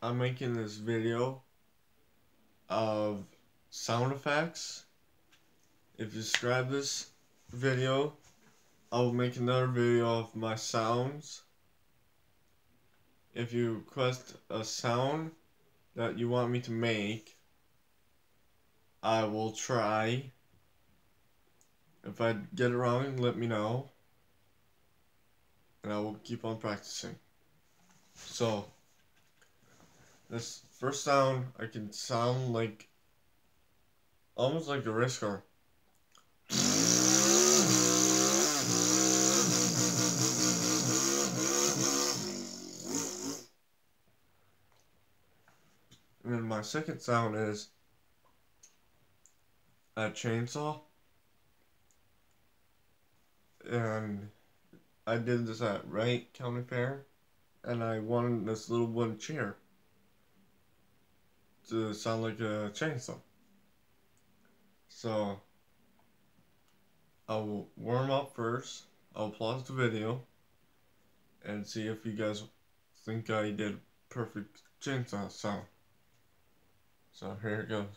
I'm making this video of sound effects. If you subscribe this video, I'll make another video of my sounds. If you request a sound that you want me to make, I will try. If I get it wrong, let me know, and I will keep on practicing. So, this first sound, I can sound like, almost like a race car. And then my second sound is a chainsaw. And I did this at Wright County Fair, and I wanted this little wooden chair to sound like a chainsaw. So I'll warm up first, I'll pause the video, and see if you guys think I did perfect chainsaw sound. So here it goes.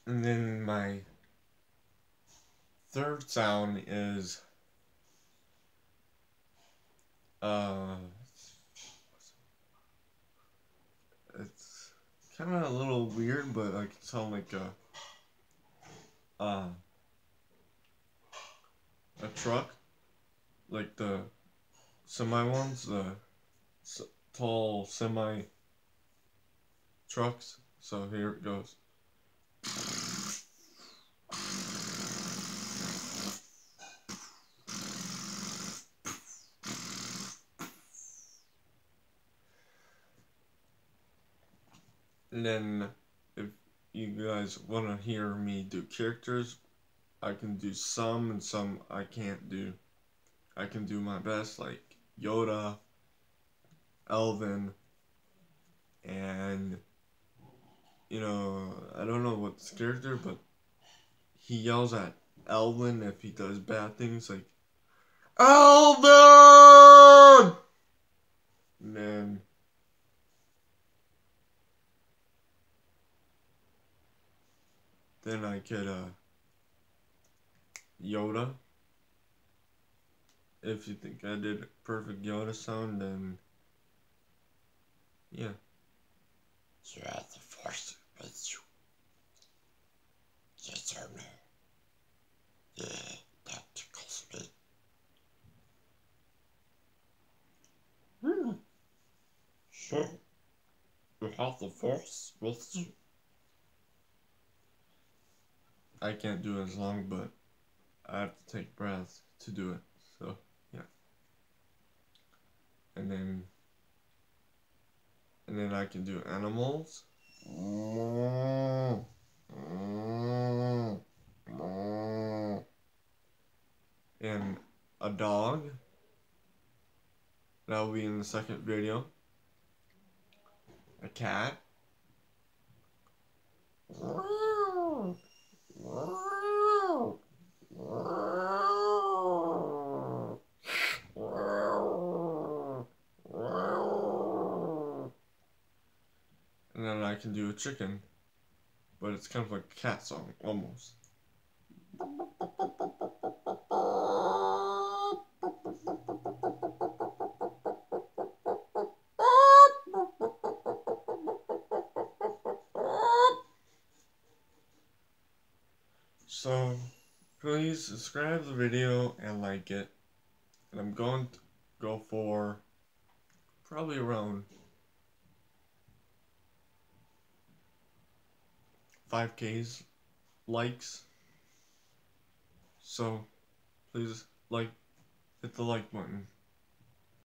And then my third sound is it's kind of a little weird, but I can sound like a truck, like the semi ones, the tall semi trucks. So here it goes. And then if you guys want to hear me do characters, I can do some and some I can't do. I can do my best, like Yoda, Elvin, and I don't know what's character, but he yells at Elvin if he does bad things, like Elvin! And then I could Yoda. If you think I did a perfect Yoda sound, then yeah. You have the force with you. Yes or no? Yeah, that tickles me. Sure. You have the force with you. I can't do it as long, but I have to take breaths to do it. So yeah. And then I can do animals. And a dog. That'll be in the second video. A cat. And then I can do a chicken, but it's kind of like a cat song, almost. So, please subscribe to the video and like it. And I'm going to go for probably around 5K likes. So, please hit the like button.